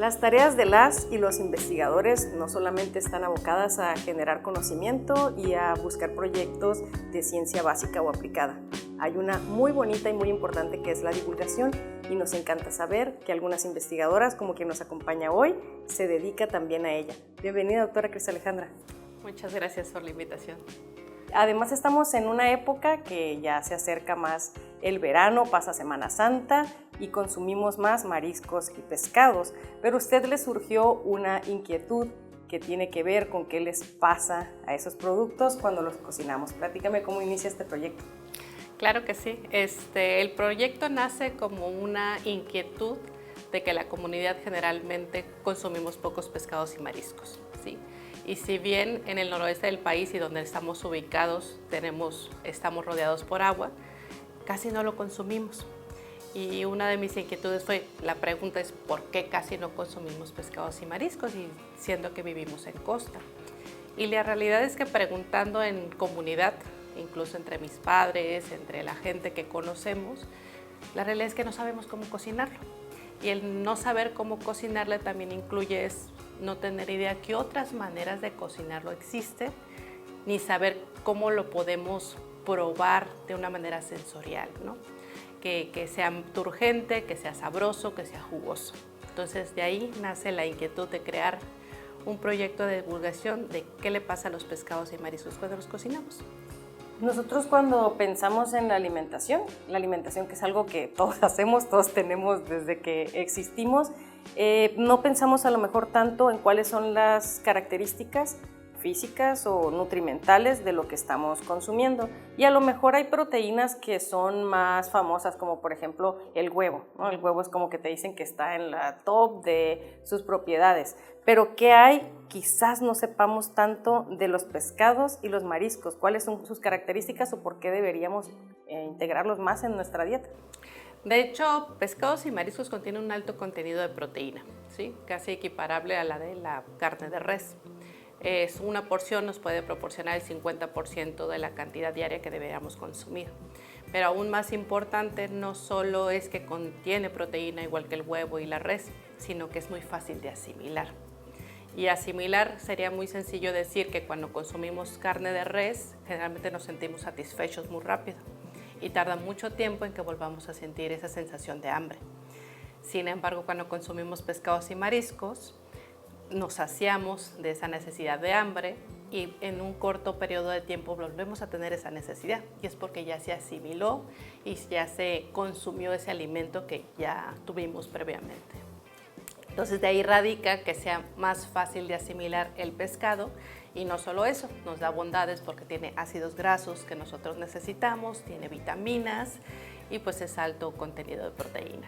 Las tareas de las y los investigadores no solamente están abocadas a generar conocimiento y a buscar proyectos de ciencia básica o aplicada. Hay una muy bonita y muy importante que es la divulgación, y nos encanta saber que algunas investigadoras, como quien nos acompaña hoy, se dedica también a ella. Bienvenida, doctora Cris Alejandra. Muchas gracias por la invitación. Además, estamos en una época que ya se acerca más el verano, pasa Semana Santa y consumimos más mariscos y pescados, pero a usted le surgió una inquietud que tiene que ver con qué les pasa a esos productos cuando los cocinamos. Platícame cómo inicia este proyecto. Claro que sí. El proyecto nace como una inquietud de que la comunidad generalmente consumimos pocos pescados y mariscos, ¿sí? Y si bien en el noroeste del país y donde estamos ubicados estamos rodeados por agua, casi no lo consumimos. Y una de mis inquietudes la pregunta es ¿por qué casi no consumimos pescados y mariscos, y siendo que vivimos en costa? Y la realidad es que preguntando en comunidad, incluso entre mis padres, entre la gente que conocemos, la realidad es que no sabemos cómo cocinarlo. Y el no saber cómo cocinarlo también incluye no tener idea qué otras maneras de cocinarlo existen, ni saber cómo lo podemos probar de una manera sensorial, ¿no? Que sea turgente, que sea sabroso, que sea jugoso. Entonces de ahí nace la inquietud de crear un proyecto de divulgación de qué le pasa a los pescados y mariscos cuando los cocinamos. Nosotros cuando pensamos en la alimentación que es algo que todos hacemos, todos tenemos desde que existimos, no pensamos a lo mejor tanto en cuáles son las características físicas o nutrimentales de lo que estamos consumiendo. Y a lo mejor hay proteínas que son más famosas, como por ejemplo el huevo, ¿no? El huevo es como que te dicen que está en la top de sus propiedades. Pero ¿qué hay? Quizás no sepamos tanto de los pescados y los mariscos. ¿Cuáles son sus características o por qué deberíamos integrarlos más en nuestra dieta? De hecho, pescados y mariscos contienen un alto contenido de proteína, ¿sí? Casi equiparable a la de la carne de res. Una porción nos puede proporcionar el 50% de la cantidad diaria que deberíamos consumir. Pero aún más importante, no solo es que contiene proteína igual que el huevo y la res, sino que es muy fácil de asimilar. Y asimilar sería muy sencillo decir que cuando consumimos carne de res, generalmente nos sentimos satisfechos muy rápido y tarda mucho tiempo en que volvamos a sentir esa sensación de hambre. Sin embargo, cuando consumimos pescados y mariscos, nos saciamos de esa necesidad de hambre y en un corto periodo de tiempo volvemos a tener esa necesidad, y es porque ya se asimiló y ya se consumió ese alimento que ya tuvimos previamente. Entonces de ahí radica que sea más fácil de asimilar el pescado, y no solo eso, nos da bondades porque tiene ácidos grasos que nosotros necesitamos, tiene vitaminas y pues es alto contenido de proteína.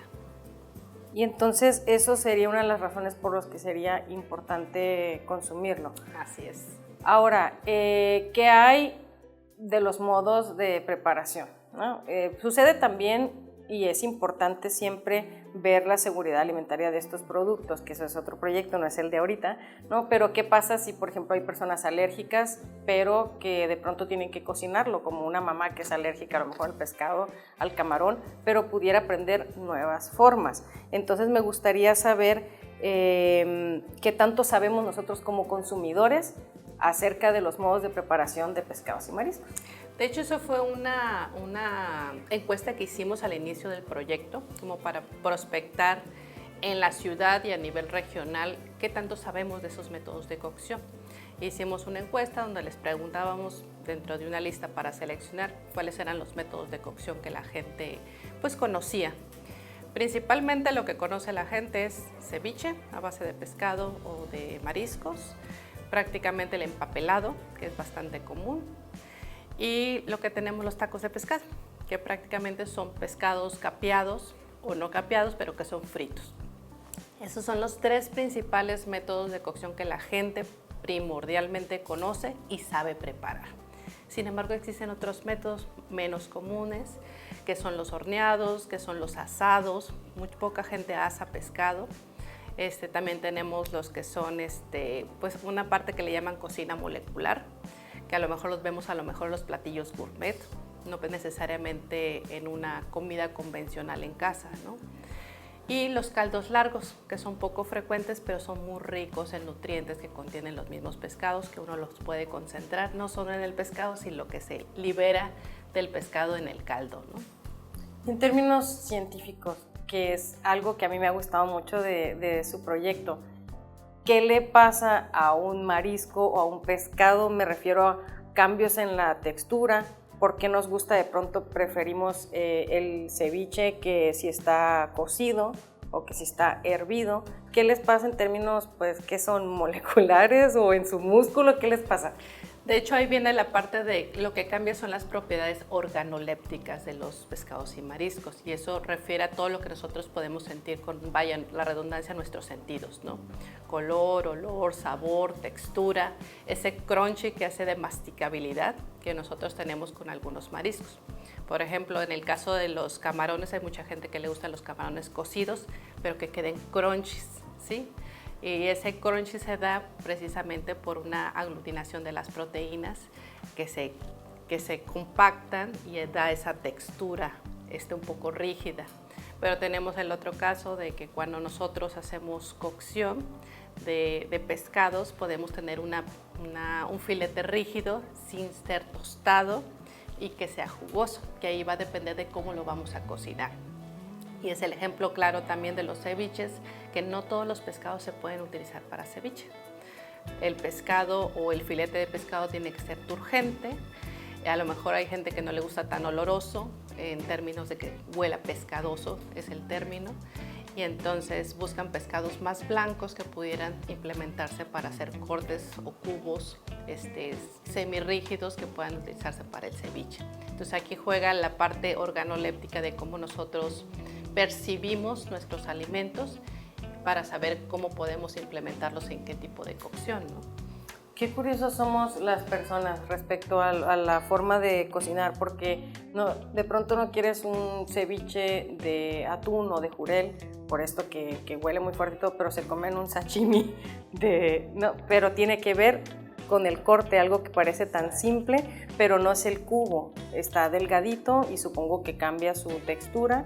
Y entonces eso sería una de las razones por las que sería importante consumirlo. Así es. Ahora, ¿qué hay de los modos de preparación, ¿no? Sucede también, y es importante siempre ver la seguridad alimentaria de estos productos, que eso es otro proyecto, no es el de ahorita, ¿no? Pero ¿qué pasa si, por ejemplo, hay personas alérgicas, pero que de pronto tienen que cocinarlo, como una mamá que es alérgica a lo mejor al pescado, al camarón, pero pudiera aprender nuevas formas? Entonces me gustaría saber qué tanto sabemos nosotros como consumidores acerca de los modos de preparación de pescados y mariscos. De hecho, eso fue una encuesta que hicimos al inicio del proyecto, como para prospectar en la ciudad y a nivel regional qué tanto sabemos de esos métodos de cocción. Hicimos una encuesta donde les preguntábamos, dentro de una lista para seleccionar, cuáles eran los métodos de cocción que la gente pues conocía. Principalmente lo que conoce la gente es ceviche a base de pescado o de mariscos, prácticamente el empapelado, que es bastante común, y lo que tenemos los tacos de pescado, que prácticamente son pescados capeados o no capeados, pero que son fritos. Esos son los tres principales métodos de cocción que la gente primordialmente conoce y sabe preparar. Sin embargo, existen otros métodos menos comunes, que son los horneados, que son los asados. Muy poca gente asa pescado. También tenemos los que son pues una parte que le llaman cocina molecular, que a lo mejor los vemos en los platillos gourmet, no necesariamente en una comida convencional en casa, ¿no? Y los caldos largos, que son poco frecuentes, pero son muy ricos en nutrientes que contienen los mismos pescados, que uno los puede concentrar no solo en el pescado, sino lo que se libera del pescado en el caldo, ¿no? En términos científicos, que es algo que a mí me ha gustado mucho de su proyecto, ¿qué le pasa a un marisco o a un pescado? Me refiero a cambios en la textura. ¿Por qué nos gusta de pronto preferimos el ceviche que si está cocido o que si está hervido? ¿Qué les pasa en términos, pues, que son moleculares o en su músculo? ¿Qué les pasa? De hecho, ahí viene la parte de lo que cambia son las propiedades organolépticas de los pescados y mariscos, y eso refiere a todo lo que nosotros podemos sentir con, vaya, la redundancia, nuestros sentidos, ¿no? Color, olor, sabor, textura, ese crunchy que hace de masticabilidad que nosotros tenemos con algunos mariscos. Por ejemplo, en el caso de los camarones, hay mucha gente que le gustan los camarones cocidos, pero que queden crunchies, ¿sí? Y ese crunchy se da precisamente por una aglutinación de las proteínas que se compactan y da esa textura un poco rígida. Pero tenemos el otro caso de que cuando nosotros hacemos cocción de pescados podemos tener un filete rígido sin ser tostado y que sea jugoso, que ahí va a depender de cómo lo vamos a cocinar. Y es el ejemplo claro también de los ceviches, que no todos los pescados se pueden utilizar para ceviche. El pescado o el filete de pescado tiene que ser turgente. A lo mejor hay gente que no le gusta tan oloroso, en términos de que huela pescadoso, es el término. Y entonces buscan pescados más blancos que pudieran implementarse para hacer cortes o cubos semirrígidos que puedan utilizarse para el ceviche. Entonces aquí juega la parte organoléptica de cómo nosotros percibimos nuestros alimentos para saber cómo podemos implementarlos en qué tipo de cocción, ¿no? Qué curiosos somos las personas respecto a la forma de cocinar, porque de pronto no quieres un ceviche de atún o de jurel, por esto que huele muy fuerte y todo, pero se comen un sashimi pero tiene que ver con el corte, algo que parece tan simple, pero no es el cubo, está delgadito y supongo que cambia su textura,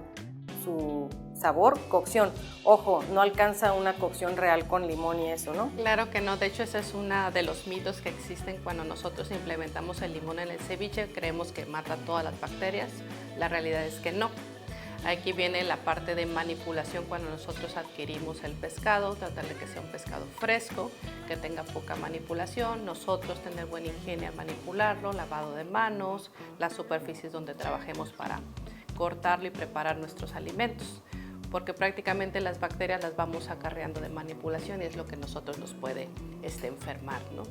su sabor, cocción. Ojo, no alcanza una cocción real con limón y eso, ¿no? Claro que no, de hecho ese es uno de los mitos que existen cuando nosotros implementamos el limón en el ceviche, creemos que mata todas las bacterias, la realidad es que no. Aquí viene la parte de manipulación cuando nosotros adquirimos el pescado, tratar de que sea un pescado fresco, que tenga poca manipulación, nosotros tener buena higiene al manipularlo, lavado de manos, las superficies donde trabajemos para cortarlo y preparar nuestros alimentos, porque prácticamente las bacterias las vamos acarreando de manipulación y es lo que nosotros nos puede enfermar, ¿no?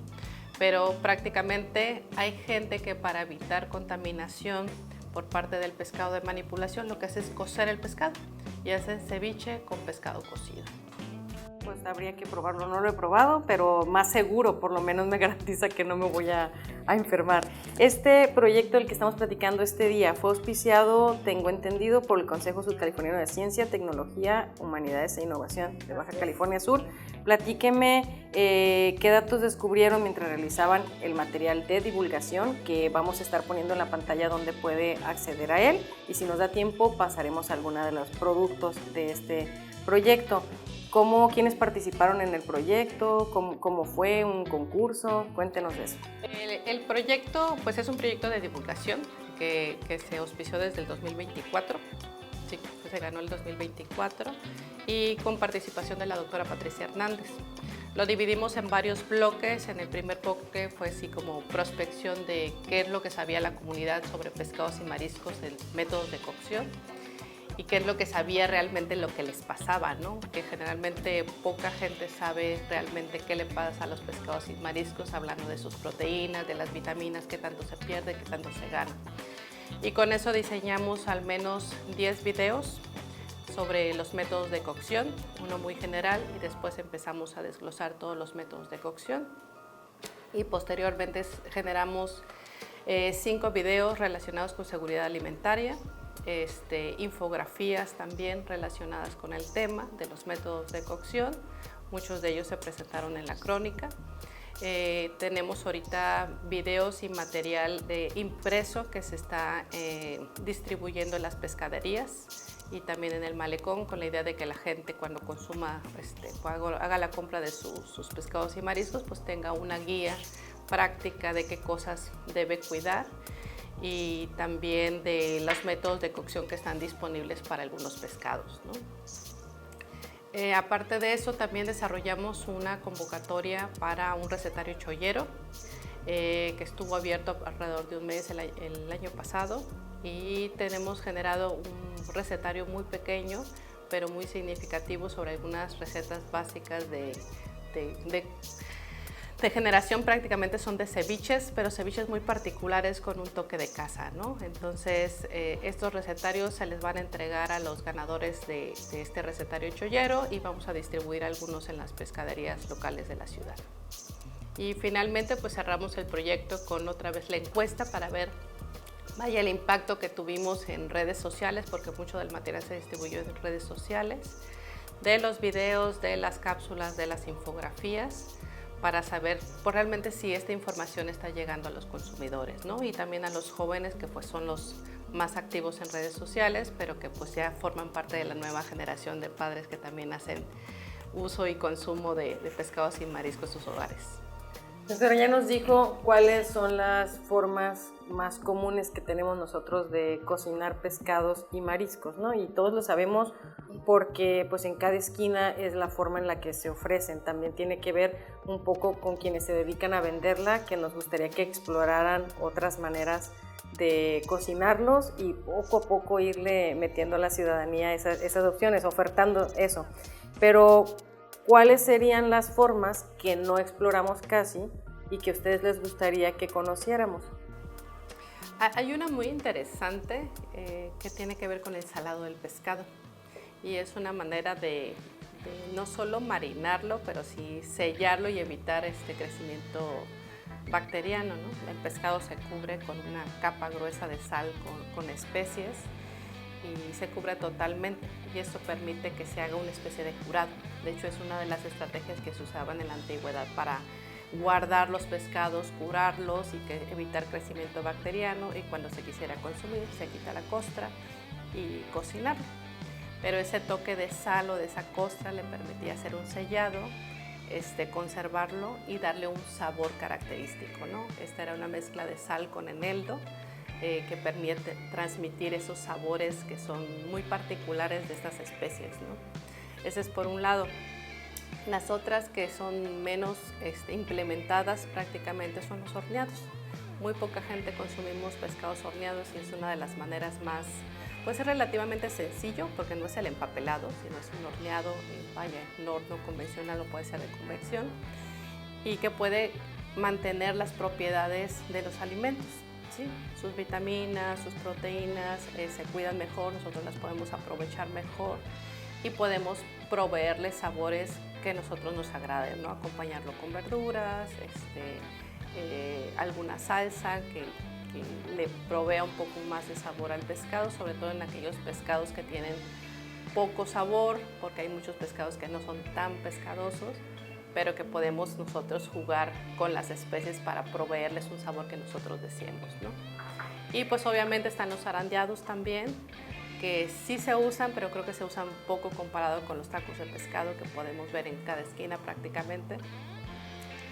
Pero prácticamente hay gente que para evitar contaminación por parte del pescado de manipulación lo que hace es cocer el pescado y hace ceviche con pescado cocido. Pues habría que probarlo, no lo he probado, pero más seguro, por lo menos me garantiza que no me voy a enfermar. Este proyecto del que estamos platicando este día fue auspiciado, tengo entendido, por el Consejo Sudcaliforniano de Ciencia, Tecnología, Humanidades e Innovación de Baja California Sur. Platíqueme qué datos descubrieron mientras realizaban el material de divulgación que vamos a estar poniendo en la pantalla donde puede acceder a él, y si nos da tiempo pasaremos a algunos de los productos de este proyecto. ¿Quiénes participaron en el proyecto? ¿Cómo fue un concurso? Cuéntenos de eso. El proyecto pues es un proyecto de divulgación que se auspició desde el 2024, sí, se ganó el 2024 y con participación de la doctora Patricia Hernández. Lo dividimos en varios bloques. En el primer bloque fue así como prospección de qué es lo que sabía la comunidad sobre pescados y mariscos en métodos de cocción y qué es lo que sabía realmente lo que les pasaba, ¿no? Que generalmente poca gente sabe realmente qué le pasa a los pescados y mariscos, hablando de sus proteínas, de las vitaminas, qué tanto se pierde, qué tanto se gana. Y con eso diseñamos al menos 10 videos sobre los métodos de cocción, uno muy general, y después empezamos a desglosar todos los métodos de cocción. Y posteriormente generamos 5 videos relacionados con seguridad alimentaria, infografías también relacionadas con el tema de los métodos de cocción. Muchos de ellos se presentaron en la crónica. Tenemos ahorita videos y material impreso que se está distribuyendo en las pescaderías y también en el malecón, con la idea de que la gente cuando consuma, haga la compra de sus pescados y mariscos, pues tenga una guía práctica de qué cosas debe cuidar y también de los métodos de cocción que están disponibles para algunos pescados, ¿no? Aparte de eso, también desarrollamos una convocatoria para un recetario chollero que estuvo abierto alrededor de un mes el año pasado, y tenemos generado un recetario muy pequeño pero muy significativo sobre algunas recetas básicas de generación. Prácticamente son de ceviches, pero ceviches muy particulares con un toque de casa, ¿no? Entonces estos recetarios se les van a entregar a los ganadores de este recetario chollero y vamos a distribuir algunos en las pescaderías locales de la ciudad. Y finalmente pues cerramos el proyecto con otra vez la encuesta para ver el impacto que tuvimos en redes sociales, porque mucho del material se distribuyó en redes sociales, de los videos, de las cápsulas, de las infografías, para saber pues, realmente si esta información está llegando a los consumidores, ¿no? Y también a los jóvenes, que pues son los más activos en redes sociales, pero que pues ya forman parte de la nueva generación de padres que también hacen uso y consumo de pescados y mariscos en sus hogares. Doctora, ya nos dijo cuáles son las formas más comunes que tenemos nosotros de cocinar pescados y mariscos, ¿no? Y todos lo sabemos porque pues en cada esquina es la forma en la que se ofrecen. También tiene que ver un poco con quienes se dedican a venderla, que nos gustaría que exploraran otras maneras de cocinarlos y poco a poco irle metiendo a la ciudadanía esas opciones, ofertando eso. Pero ¿cuáles serían las formas que no exploramos casi y que a ustedes les gustaría que conociéramos? Hay una muy interesante que tiene que ver con el salado del pescado, y es una manera de no solo marinarlo, pero sí sellarlo y evitar este crecimiento bacteriano, ¿no? El pescado se cubre con una capa gruesa de sal con especies y se cubre totalmente, y esto permite que se haga una especie de curado. De hecho, es una de las estrategias que se usaban en la antigüedad para guardar los pescados, curarlos y evitar crecimiento bacteriano, y cuando se quisiera consumir se quita la costra y cocinarlo. Pero ese toque de sal o de esa costra le permitía hacer un sellado, conservarlo y darle un sabor característico, ¿no? Esta era una mezcla de sal con eneldo que permite transmitir esos sabores que son muy particulares de estas especies, ¿no? Ese es por un lado. Las otras que son menos implementadas prácticamente son los horneados. Muy poca gente consumimos pescados horneados y es una de las maneras más, puede ser relativamente sencillo porque no es el empapelado, sino es un horneado en horno convencional o puede ser de convección, y que puede mantener las propiedades de los alimentos. ¿Sí? Sus vitaminas, sus proteínas se cuidan mejor, nosotros las podemos aprovechar mejor y podemos proveerles sabores que a nosotros nos agraden, ¿no? Acompañarlo con verduras, alguna salsa que le provea un poco más de sabor al pescado, sobre todo en aquellos pescados que tienen poco sabor, porque hay muchos pescados que no son tan pescadosos, pero que podemos nosotros jugar con las especies para proveerles un sabor que nosotros deseemos, ¿no? Y pues obviamente están los zarandeados también, que sí se usan, pero creo que se usan poco comparado con los tacos de pescado que podemos ver en cada esquina prácticamente,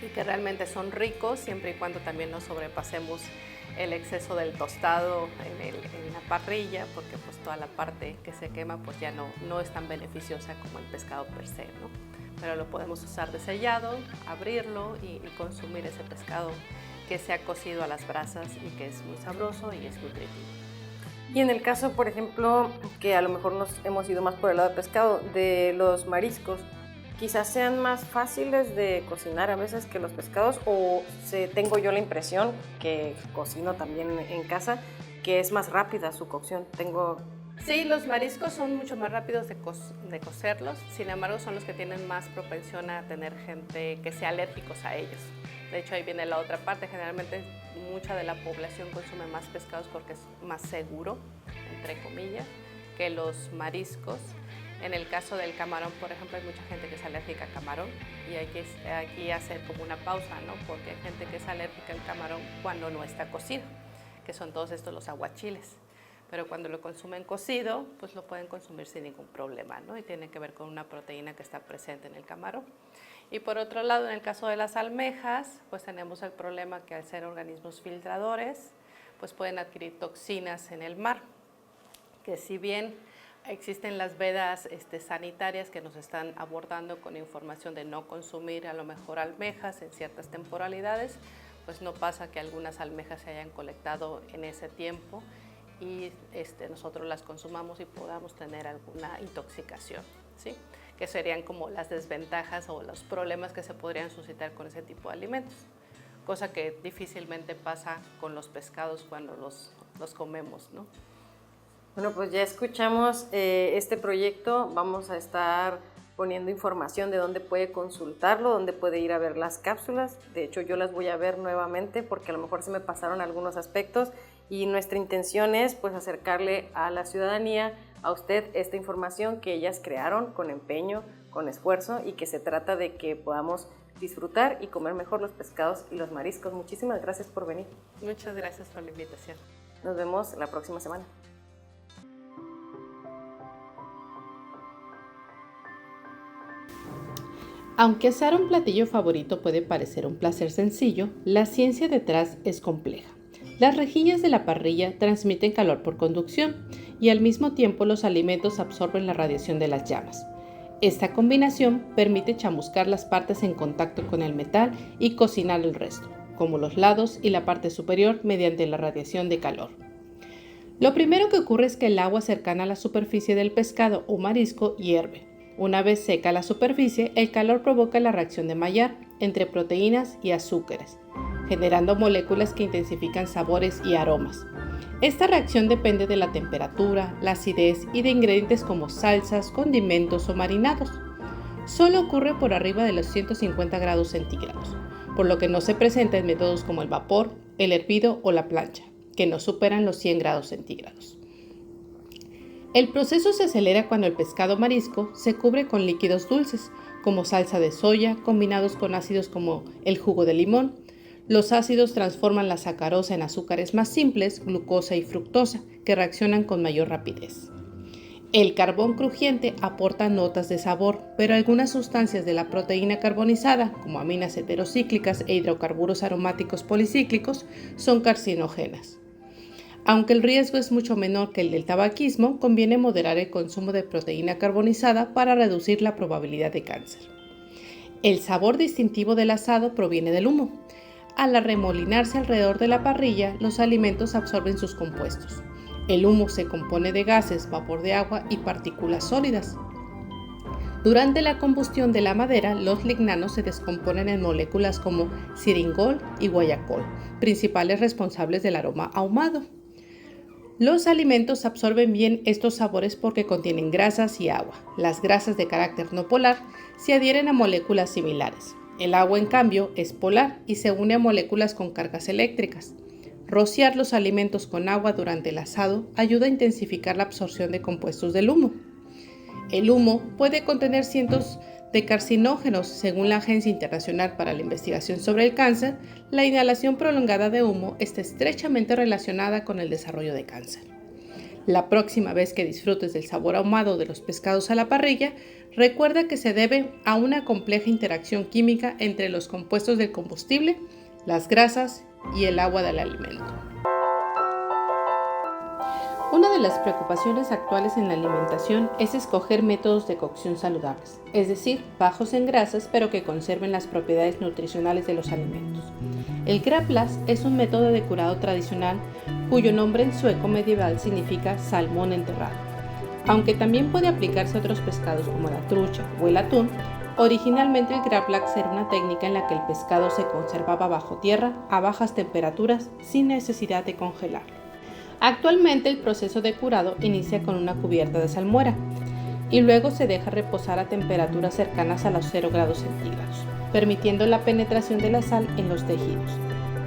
y que realmente son ricos siempre y cuando también no sobrepasemos el exceso del tostado en la parrilla, porque pues toda la parte que se quema pues ya no es tan beneficiosa como el pescado per se, ¿no? Pero lo podemos usar de sellado, abrirlo y consumir ese pescado que se ha cocido a las brasas y que es muy sabroso y es nutritivo. Y en el caso, por ejemplo, que a lo mejor nos hemos ido más por el lado de pescado, de los mariscos, quizás sean más fáciles de cocinar a veces que los pescados, o tengo yo la impresión, que cocino también en casa, que es más rápida su cocción. Sí, los mariscos son mucho más rápidos de cocerlos, sin embargo son los que tienen más propensión a tener gente que sea alérgicos a ellos. De hecho, ahí viene la otra parte. Generalmente mucha de la población consume más pescados porque es más seguro, entre comillas, que los mariscos. En el caso del camarón, por ejemplo, hay mucha gente que es alérgica al camarón y hay que aquí hacer como una pausa, ¿no? Porque hay gente que es alérgica al camarón cuando no está cocido, que son todos estos los aguachiles. pero cuando lo consumen cocido, pues lo pueden consumir sin ningún problema, ¿no? Y tiene que ver con una proteína que está presente en el camarón. Y por otro lado, en el caso de las almejas, pues tenemos el problema que al ser organismos filtradores, pues pueden adquirir toxinas en el mar, que si bien existen las vedas sanitarias que nos están abordando con información de no consumir a lo mejor almejas en ciertas temporalidades, pues no pasa que algunas almejas se hayan colectado en ese tiempo y nosotros las consumamos y podamos tener alguna intoxicación, ¿sí? Que serían como las desventajas o los problemas que se podrían suscitar con ese tipo de alimentos, cosa que difícilmente pasa con los pescados cuando los comemos, ¿no? Bueno, pues ya escuchamos este proyecto, vamos a estar poniendo información de dónde puede consultarlo, dónde puede ir a ver las cápsulas. De hecho, yo las voy a ver nuevamente porque a lo mejor se me pasaron algunos aspectos y nuestra intención es pues acercarle a la ciudadanía, a usted, esta información que ellas crearon con empeño, con esfuerzo y que se trata de que podamos disfrutar y comer mejor los pescados y los mariscos. Muchísimas gracias por venir. Muchas gracias por la invitación. Nos vemos la próxima semana. Aunque asar un platillo favorito puede parecer un placer sencillo, la ciencia detrás es compleja. Las rejillas de la parrilla transmiten calor por conducción y al mismo tiempo los alimentos absorben la radiación de las llamas. Esta combinación permite chamuscar las partes en contacto con el metal y cocinar el resto, como los lados y la parte superior mediante la radiación de calor. Lo primero que ocurre es que el agua cercana a la superficie del pescado o marisco hierve. Una vez seca la superficie, el calor provoca la reacción de Maillard entre proteínas y azúcares, generando moléculas que intensifican sabores y aromas. Esta reacción depende de la temperatura, la acidez y de ingredientes como salsas, condimentos o marinados. Solo ocurre por arriba de los 150 grados centígrados, por lo que no se presenta en métodos como el vapor, el hervido o la plancha, que no superan los 100 grados centígrados. El proceso se acelera cuando el pescado marisco se cubre con líquidos dulces, como salsa de soya, combinados con ácidos como el jugo de limón. Los ácidos transforman la sacarosa en azúcares más simples, glucosa y fructosa, que reaccionan con mayor rapidez. El carbón crujiente aporta notas de sabor, pero algunas sustancias de la proteína carbonizada, como aminas heterocíclicas e hidrocarburos aromáticos policíclicos, son carcinógenas. Aunque el riesgo es mucho menor que el del tabaquismo, conviene moderar el consumo de proteína carbonizada para reducir la probabilidad de cáncer. El sabor distintivo del asado proviene del humo. Al arremolinarse alrededor de la parrilla, los alimentos absorben sus compuestos. El humo se compone de gases, vapor de agua y partículas sólidas. Durante la combustión de la madera, los lignanos se descomponen en moléculas como ciringol y guayacol, principales responsables del aroma ahumado. Los alimentos absorben bien estos sabores porque contienen grasas y agua. Las grasas de carácter no polar se adhieren a moléculas similares. El agua, en cambio, es polar y se une a moléculas con cargas eléctricas. Rociar los alimentos con agua durante el asado ayuda a intensificar la absorción de compuestos del humo. El humo puede contener cientos de carcinógenos. Según la Agencia Internacional para la Investigación sobre el Cáncer, la inhalación prolongada de humo está estrechamente relacionada con el desarrollo de cáncer. La próxima vez que disfrutes del sabor ahumado de los pescados a la parrilla, recuerda que se debe a una compleja interacción química entre los compuestos del combustible, las grasas y el agua del alimento. Una de las preocupaciones actuales en la alimentación es escoger métodos de cocción saludables, es decir, bajos en grasas pero que conserven las propiedades nutricionales de los alimentos. El Gravlax es un método de curado tradicional cuyo nombre en sueco medieval significa salmón enterrado. Aunque también puede aplicarse a otros pescados como la trucha o el atún, originalmente el Gravlax era una técnica en la que el pescado se conservaba bajo tierra a bajas temperaturas sin necesidad de congelarlo. Actualmente el proceso de curado inicia con una cubierta de salmuera y luego se deja reposar a temperaturas cercanas a los 0 grados centígrados, permitiendo la penetración de la sal en los tejidos.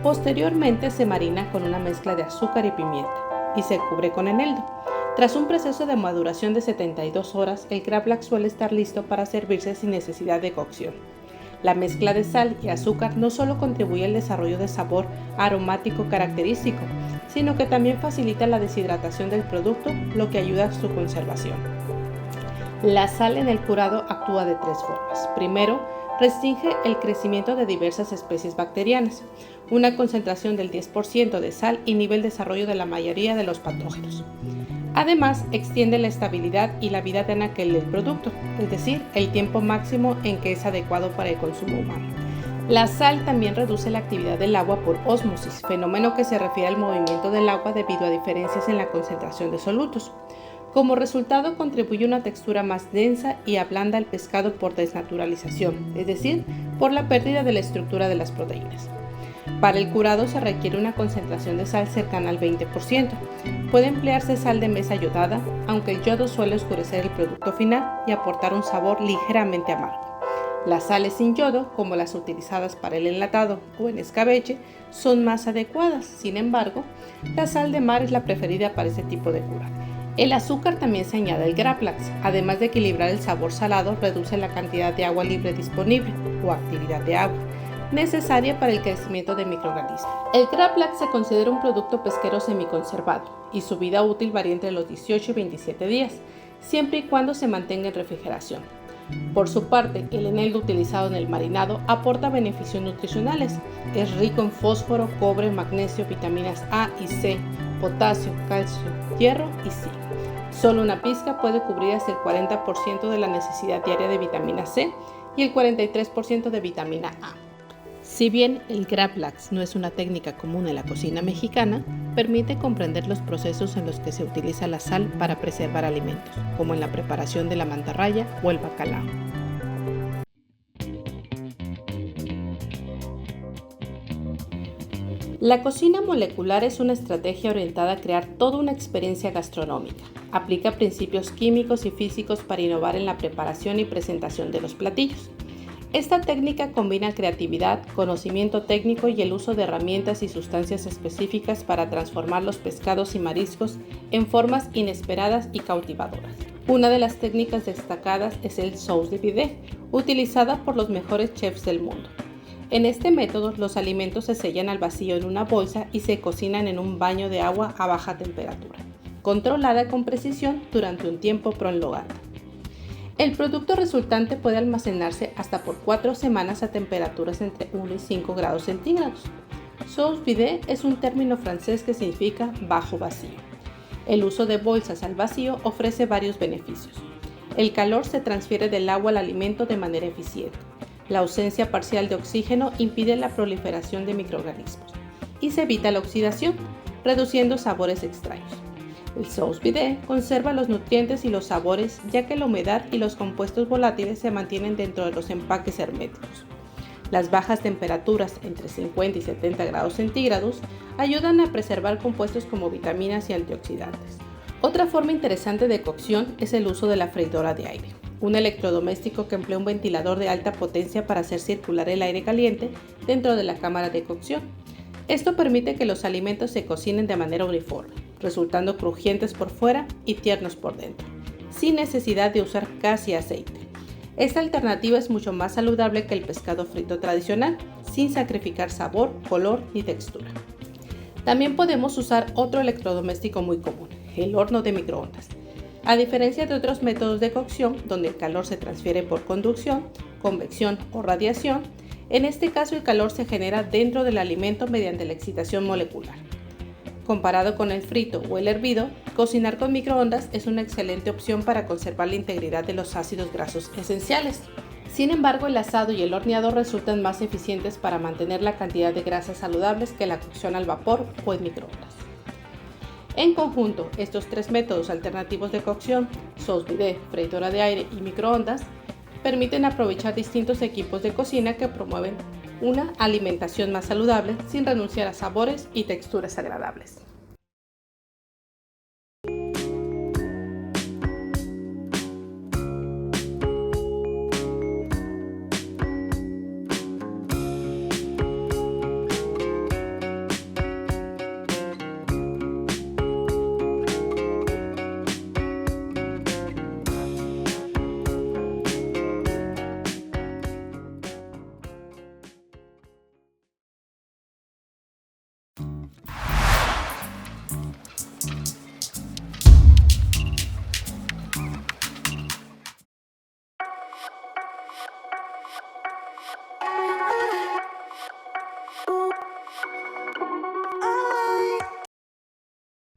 Posteriormente se marina con una mezcla de azúcar y pimienta y se cubre con eneldo. Tras un proceso de maduración de 72 horas, el Gravlax suele estar listo para servirse sin necesidad de cocción. La mezcla de sal y azúcar no solo contribuye al desarrollo de sabor aromático característico, sino que también facilita la deshidratación del producto, lo que ayuda a su conservación. La sal en el curado actúa de tres formas. Primero, restringe el crecimiento de diversas especies bacterianas. Una concentración del 10% de sal inhibe el desarrollo de la mayoría de los patógenos. Además, extiende la estabilidad y la vida de anaquel del producto, es decir, el tiempo máximo en que es adecuado para el consumo humano. La sal también reduce la actividad del agua por ósmosis, fenómeno que se refiere al movimiento del agua debido a diferencias en la concentración de solutos. Como resultado, contribuye a una textura más densa y ablanda el pescado por desnaturalización, es decir, por la pérdida de la estructura de las proteínas. Para el curado se requiere una concentración de sal cercana al 20%. Puede emplearse sal de mesa yodada, aunque el yodo suele oscurecer el producto final y aportar un sabor ligeramente amargo. Las sales sin yodo, como las utilizadas para el enlatado o en escabeche, son más adecuadas. Sin embargo, la sal de mar es la preferida para este tipo de curado. El azúcar también se añade al Graplax. Además de equilibrar el sabor salado, reduce la cantidad de agua libre disponible o actividad de agua necesaria para el crecimiento de microorganismos. El Graplax se considera un producto pesquero semiconservado y su vida útil varía entre los 18 y 27 días, siempre y cuando se mantenga en refrigeración. Por su parte, el eneldo utilizado en el marinado aporta beneficios nutricionales. Es rico en fósforo, cobre, magnesio, vitaminas A y C, potasio, calcio, hierro y zinc. Solo una pizca puede cubrir hasta el 40% de la necesidad diaria de vitamina C y el 43% de vitamina A. Si bien el Graplax no es una técnica común en la cocina mexicana, permite comprender los procesos en los que se utiliza la sal para preservar alimentos, como en la preparación de la mantarraya o el bacalao. La cocina molecular es una estrategia orientada a crear toda una experiencia gastronómica. Aplica principios químicos y físicos para innovar en la preparación y presentación de los platillos. Esta técnica combina creatividad, conocimiento técnico y el uso de herramientas y sustancias específicas para transformar los pescados y mariscos en formas inesperadas y cautivadoras. Una de las técnicas destacadas es el sous vide, utilizada por los mejores chefs del mundo. En este método, los alimentos se sellan al vacío en una bolsa y se cocinan en un baño de agua a baja temperatura, controlada con precisión durante un tiempo prolongado. El producto resultante puede almacenarse hasta por 4 semanas a temperaturas entre 1 y 5 grados centígrados. Sous vide es un término francés que significa bajo vacío. El uso de bolsas al vacío ofrece varios beneficios. El calor se transfiere del agua al alimento de manera eficiente. La ausencia parcial de oxígeno impide la proliferación de microorganismos y se evita la oxidación, reduciendo sabores extraños. El sous vide conserva los nutrientes y los sabores, ya que la humedad y los compuestos volátiles se mantienen dentro de los empaques herméticos. Las bajas temperaturas, entre 50 y 70 grados centígrados, ayudan a preservar compuestos como vitaminas y antioxidantes. Otra forma interesante de cocción es el uso de la freidora de aire, un electrodoméstico que emplea un ventilador de alta potencia para hacer circular el aire caliente dentro de la cámara de cocción. Esto permite que los alimentos se cocinen de manera uniforme, resultando crujientes por fuera y tiernos por dentro, sin necesidad de usar casi aceite. Esta alternativa es mucho más saludable que el pescado frito tradicional, sin sacrificar sabor, color ni textura. También podemos usar otro electrodoméstico muy común, el horno de microondas. A diferencia de otros métodos de cocción, donde el calor se transfiere por conducción, convección o radiación, en este caso el calor se genera dentro del alimento mediante la excitación molecular. Comparado con el frito o el hervido, cocinar con microondas es una excelente opción para conservar la integridad de los ácidos grasos esenciales. Sin embargo, el asado y el horneado resultan más eficientes para mantener la cantidad de grasas saludables que la cocción al vapor o en microondas. En conjunto, estos tres métodos alternativos de cocción, sous vide, freidora de aire y microondas, permiten aprovechar distintos equipos de cocina que promueven una alimentación más saludable sin renunciar a sabores y texturas agradables.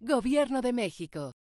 Gobierno de México.